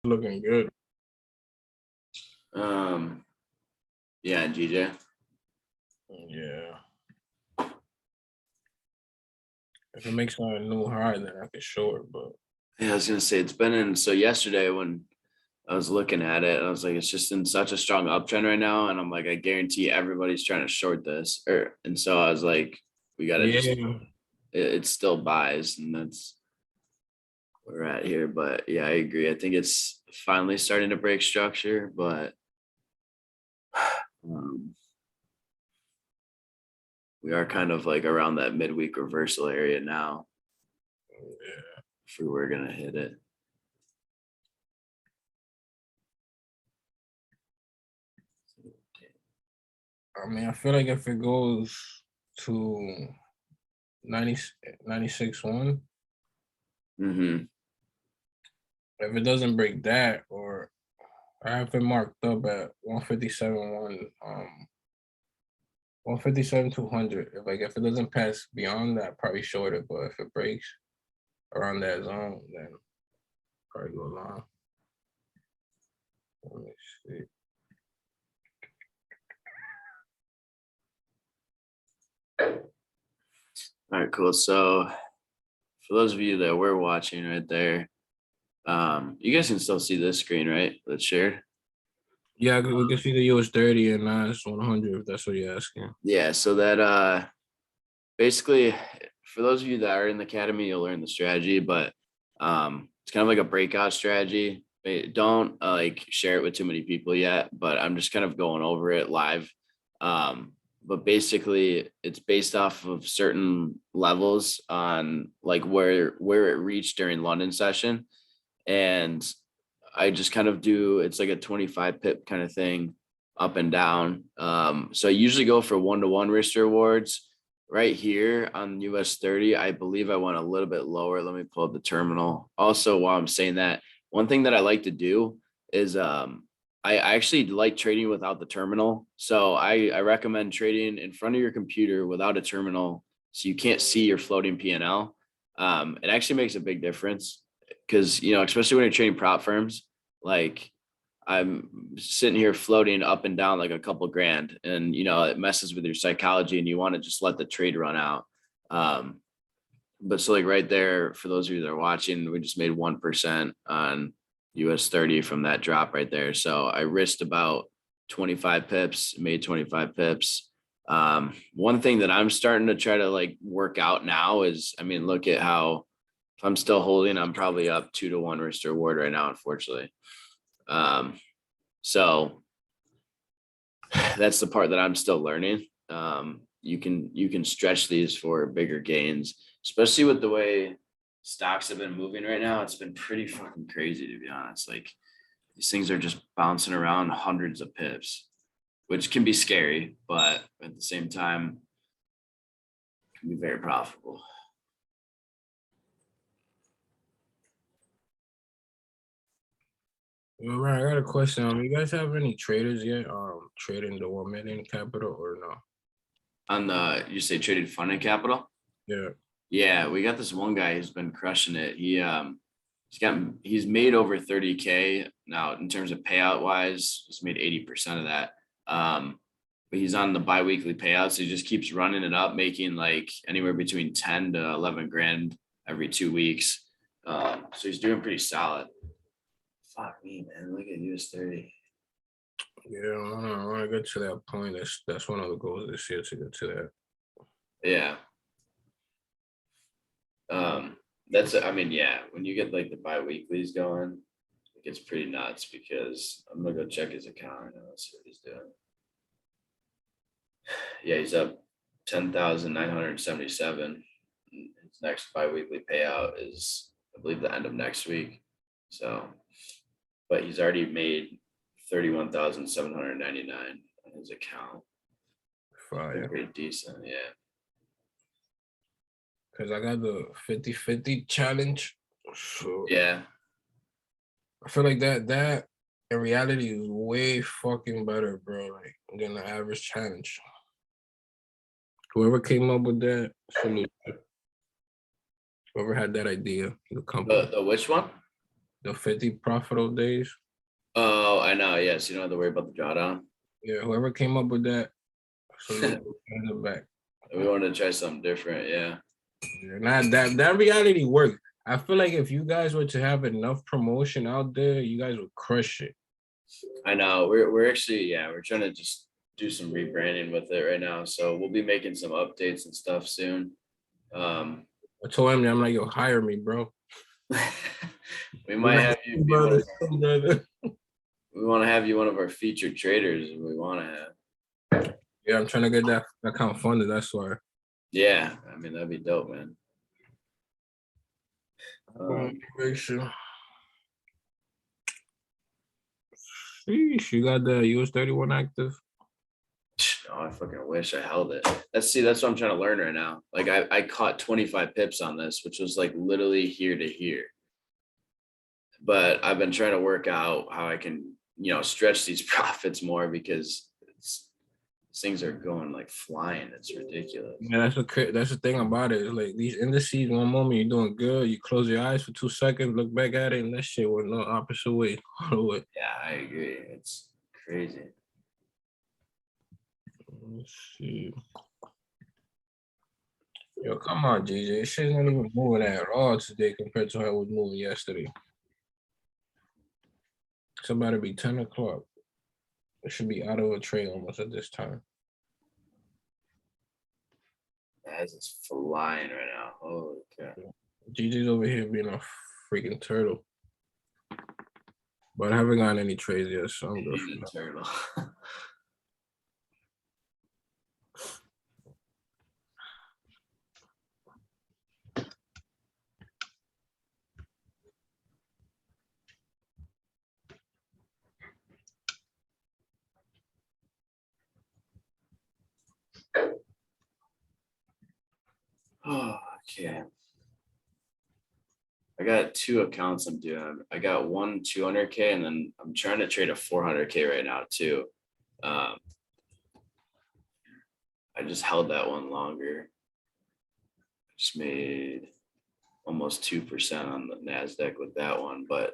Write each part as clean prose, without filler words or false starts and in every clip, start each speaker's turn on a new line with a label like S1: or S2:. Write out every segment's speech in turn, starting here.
S1: looking good.
S2: Yeah, GJ.
S1: Yeah. If it makes a new high, then I can show it. But
S2: Yeah, I was gonna say it's been in. So yesterday when I was looking at it, I was like, it's just in such a strong uptrend right now, and I'm like, I guarantee everybody's trying to short this. And so I was like, we gotta just.
S1: yeah,
S2: It still buys, and that's where we're at here. But yeah, I agree. I think it's finally starting to break structure, but um, we are kind of like around that midweek reversal area now.
S1: yeah.
S2: If we were gonna hit it.
S1: I mean, I feel like if it goes to 90, 96.1,
S2: Mm-hmm.
S1: if it doesn't break that, or I have it marked up at 157.1, 157.200. If it doesn't pass beyond that, probably short it. But if it breaks around that zone, then probably go long. Let me see.
S2: All right, cool. So for those of you that were watching right there, you guys can still see this screen, right? That's shared.
S1: Yeah, we can see the US 30 and NAS 100 if that's what you're asking.
S2: Yeah. So that basically for those of you that are in the academy, you'll learn the strategy, but it's kind of like a breakout strategy. Don't like share it with too many people yet, but I'm just kind of going over it live. But basically it's based off of certain levels on like where it reached during London session. And I just kind of do, it's like a 25 pip kind of thing up and down. So I usually go for 1-to-1 risk rewards. Right here on US 30, I believe I went a little bit lower. Let me pull up the terminal. Also, while I'm saying that, one thing that I like to do is I actually like trading without the terminal. So I recommend trading in front of your computer without a terminal so you can't see your floating P&L. It actually makes a big difference because, especially when you're trading prop firms, like I'm sitting here floating up and down like a couple grand, and it messes with your psychology, and you want to just let the trade run out. But so like right there, for those of you that are watching, we just made 1% on US 30 from that drop right there. So I risked about 25 pips, made 25 pips. One thing that I'm starting to try to like work out now is, I mean, look at how if I'm still holding, I'm probably up 2-to-1 risk to reward right now, unfortunately. So that's the part that I'm still learning. You can stretch these for bigger gains, especially with the way stocks have been moving right now. It's been pretty fucking crazy, to be honest. Like these things are just bouncing around hundreds of pips, which can be scary, but at the same time, can be very profitable.
S1: All right, I got a question. You guys have any traders yet? Trading the 1 million capital or no?
S2: On the you say traded fund and capital?
S1: Yeah.
S2: Yeah, we got this one guy who's been crushing it. He's made over 30K now in terms of payout wise. He's made 80% of that. But he's on the biweekly payouts. So he just keeps running it up, making like anywhere between 10 to 11 grand every 2 weeks. So he's doing pretty solid. Fuck me, man. Look at US 30.
S1: Yeah, I want to get to that point. That's one of the goals this year, to get to that.
S2: Yeah. I mean, yeah, when you get like the bi-weeklies going, it gets pretty nuts because I'm gonna go check his account right now. Let's see what he's doing. Yeah, he's up 10,977. His next bi-weekly payout is, I believe, the end of next week. So, but he's already made 31,799 on his account.
S1: Fire.
S2: Pretty decent, yeah.
S1: Because I got the 50-50 challenge. So
S2: Yeah.
S1: I feel like that in reality is way fucking better, bro. Like than the average challenge. Whoever came up with that solution, whoever had that idea, the company.
S2: The which one?
S1: the 50 profitable days.
S2: Oh, I know. Yes, you don't have to worry about the drawdown.
S1: Yeah, whoever came up with that, salute in the back.
S2: We wanted to try something different. Yeah.
S1: Yeah, not that reality works. I feel like if you guys were to have enough promotion out there, you guys would crush it.
S2: I know. We're actually, yeah, we're trying to just do some rebranding with it right now. So we'll be making some updates and stuff soon.
S1: I told him, I'm like, yo, hire me, bro.
S2: We might have you be
S1: brother, brother.
S2: we want to have you one of our featured traders. We want to have.
S1: Yeah, I'm trying to get that account funded. That's why.
S2: Yeah, I mean that'd be dope, man.
S1: Make sure. Sheesh, you got the US 31 active.
S2: Oh, I fucking wish I held it. That's what I'm trying to learn right now. Like I caught 25 pips on this, which was like literally here to here. But I've been trying to work out how I can, stretch these profits more because things are going like flying. It's ridiculous.
S1: Yeah, that's the thing about it. It's like these indices, one moment you're doing good, you close your eyes for 2 seconds, look back at it, and that shit went the opposite way.
S2: Yeah, I agree. It's crazy.
S1: Let's see. Yo, come on, GJ. Shit's not even moving at all today compared to how it was moving yesterday. It's about to be 10 o'clock. It should be out of a trade almost at this time.
S2: As it's flying right now. Holy cow.
S1: GJ's over here being a freaking turtle. But I haven't gotten any trades yet, so I'm good.
S2: He's a turtle. Oh, okay. I got 2 accounts I'm doing. I got one 200K and then I'm trying to trade a 400K right now too. I just held that one longer. Just made almost 2% on the NASDAQ with that one. But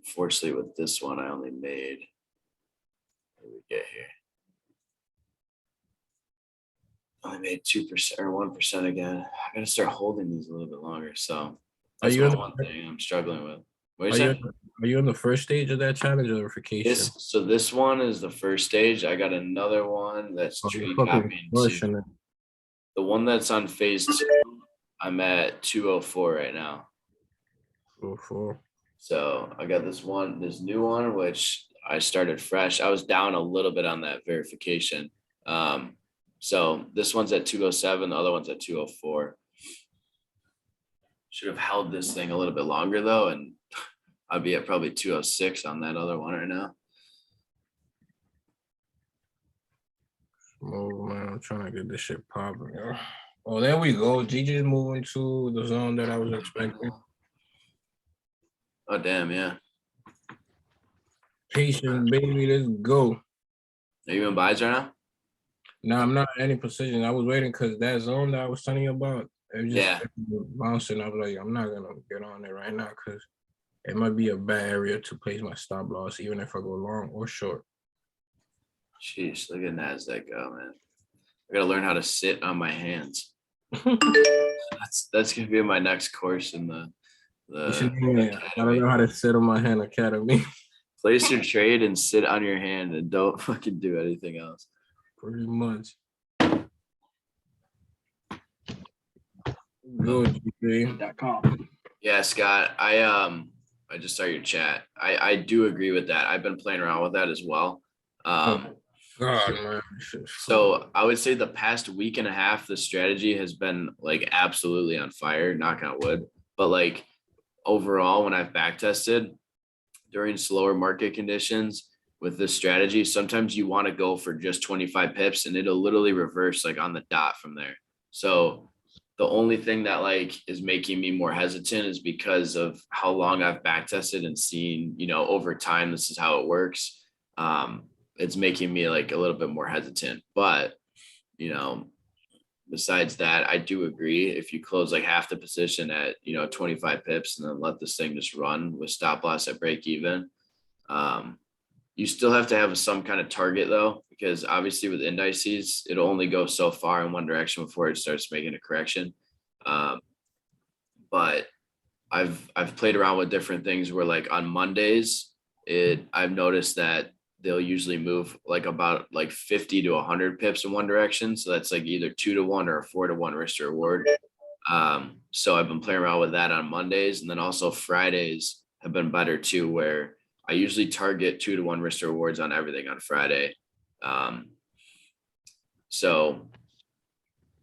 S2: unfortunately with this one, I only made, what did we get here? Only made 2% or 1% again. I gotta start holding these a little bit longer. So that's one thing I'm struggling with.
S1: Are you in the first stage of that challenge or verification?
S2: This one is the first stage. I got another one that's tree copying too. The one that's on phase 2, I'm at 204 right now.
S1: 204.
S2: So I got this new one, which I started fresh. I was down a little bit on that verification. So this one's at 207, the other one's at 204. Should have held this thing a little bit longer though, and I'd be at probably 206 on that other one right now.
S1: Oh man, I'm trying to get this shit popping. Oh, there we go. GG's moving to the zone that I was expecting.
S2: Oh damn, yeah.
S1: Patience, baby, let's go.
S2: Are you in buys right now?
S1: No, I'm not in any position. I was waiting because that zone that I was telling you about, it was just bouncing. I was like, I'm not gonna get on it right now because it might be a bad area to place my stop loss, even if I go long or short.
S2: Jeez, look at NASDAQ go, man. I gotta learn how to sit on my hands. That's gonna be my next course in the
S1: I don't know how to sit on my hand academy.
S2: Place your trade and sit on your hand and don't fucking do anything else.
S1: Pretty much. Good, GP.com.
S2: Yeah, Scott. I just saw your chat. I do agree with that. I've been playing around with that as well.
S1: God, man.
S2: So I would say the past week and a half, the strategy has been like absolutely on fire, knock on wood. But like overall, when I've back tested during slower market conditions with this strategy, sometimes you want to go for just 25 pips and it'll literally reverse like on the dot from there. So the only thing that like is making me more hesitant is because of how long I've back tested and seen, over time, this is how it works. It's making me like a little bit more hesitant, but besides that, I do agree. If you close like half the position at 25 pips and then let this thing just run with stop loss at break even, you still have to have some kind of target though, because obviously with indices, it'll only go so far in one direction before it starts making a correction. But I've played around with different things where like on Mondays, I've noticed that they'll usually move like about like 50 to 100 pips in one direction. So that's like either 2 to 1 or a 4 to 1 risk to reward. So I've been playing around with that on Mondays, and then also Fridays have been better too, where I usually target 2 to 1 risk to rewards on everything on Friday. So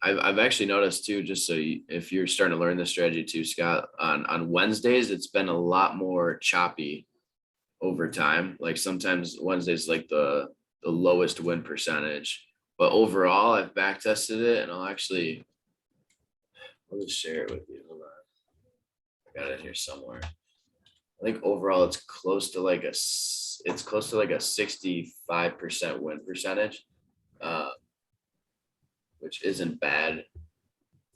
S2: I've actually noticed too, just so if you're starting to learn this strategy too, Scott, on Wednesdays, it's been a lot more choppy over time. Like sometimes Wednesday's like the lowest win percentage, but overall I've back tested it, and I'll just share it with you. Hold on. I got it here somewhere. I think overall it's close to like a 65% win percentage, which isn't bad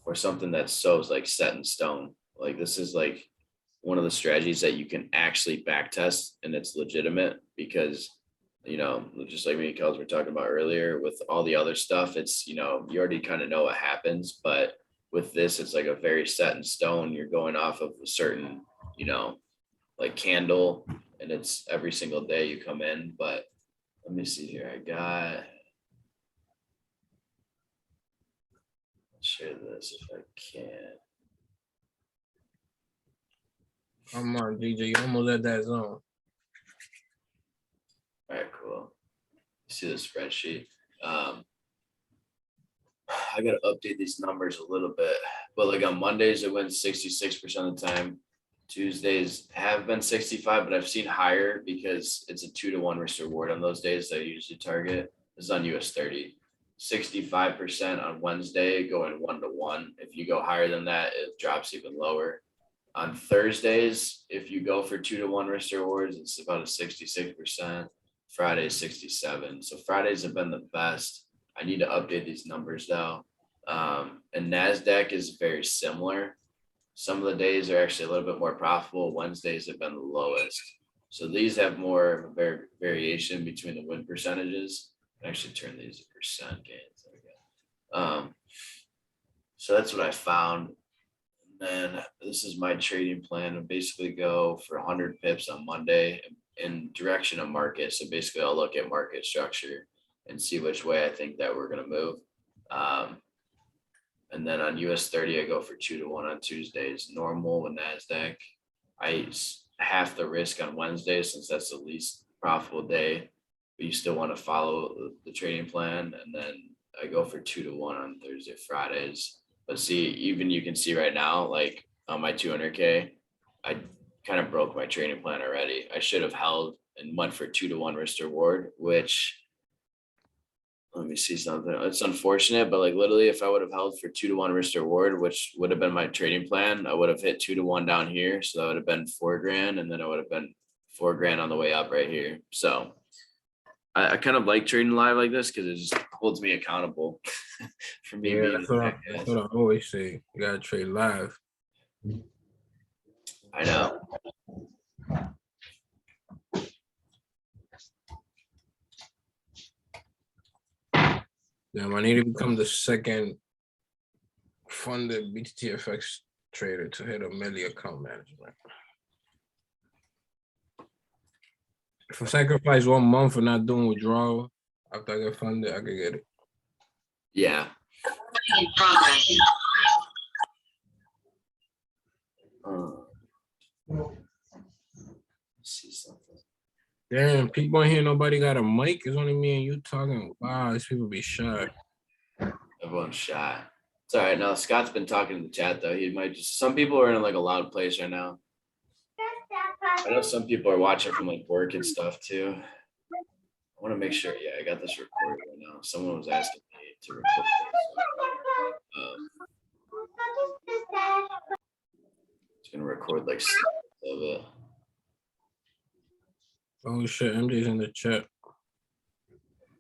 S2: for something that's so like set in stone. Like this is like one of the strategies that you can actually back test, and it's legitimate because, just like me and Kels were talking about earlier with all the other stuff, it's, you already kind of know what happens, but with this, it's like a very set in stone. You're going off of a certain, like candle, and it's every single day you come in. But let me see here. I'll share this if I can.
S1: Come on, DJ, you almost at that zone.
S2: All right, cool. See the spreadsheet. I got to update these numbers a little bit, but like on Mondays, it wins 66% of the time. Tuesdays have been 65, but I've seen higher because it's a 2 to 1 risk reward on those days that I usually target. This is on US 30. 65% on Wednesday, going 1 to 1. If you go higher than that, it drops even lower. On Thursdays, if you go for 2 to 1 risk rewards, it's about a 66%. Friday 67. So Fridays have been the best. I need to update these numbers though. And NASDAQ is very similar. Some of the days are actually a little bit more profitable. Wednesdays have been the lowest. So these have more variation between the win percentages. I actually turn these to percent gains. There we go. So that's what I found. And then this is my trading plan. I basically go for 100 pips on Monday in direction of market. So basically I'll look at market structure and see which way I think that we're going to move. And then on US 30, I go for 2 to 1 on Tuesdays. Normal with NASDAQ, I half the risk on Wednesday since that's the least profitable day, but you still want to follow the trading plan. And then I go for 2 to 1 on Thursday, Fridays. But see, even you can see right now, like on my 200K, I kind of broke my trading plan already. I should have held and went for 2 to 1 risk to reward, which, let me see something. It's unfortunate, but like literally if I would have held for 2 to 1 risk to reward, which would have been my trading plan, I would have hit 2 to 1 down here. So that would have been $4,000. And then I would have been $4,000 on the way up right here. So I kind of like trading live like this because it just holds me accountable for me.
S1: Yeah, that's what I always say. You gotta trade live.
S2: I know.
S1: Damn, I need to become the second funded BTTFX trader to hit $1 million account management. If I sacrifice 1 month for not doing withdrawal after I get funded, I could get it.
S2: Yeah. See something.
S1: Damn, people in here, nobody got a mic. It's only me and you talking. Wow, these people be shy.
S2: Everyone's shy. It's all right. Now Scott's been talking in the chat though. He might just, some people are in like a loud place right now. I know some people are watching from like work and stuff too. I want to make sure. Yeah, I got this recorded right now. Someone was asking me to record this. It's gonna record like snippets of it.
S1: Oh shit, MJ's in the chat.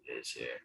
S2: It's here.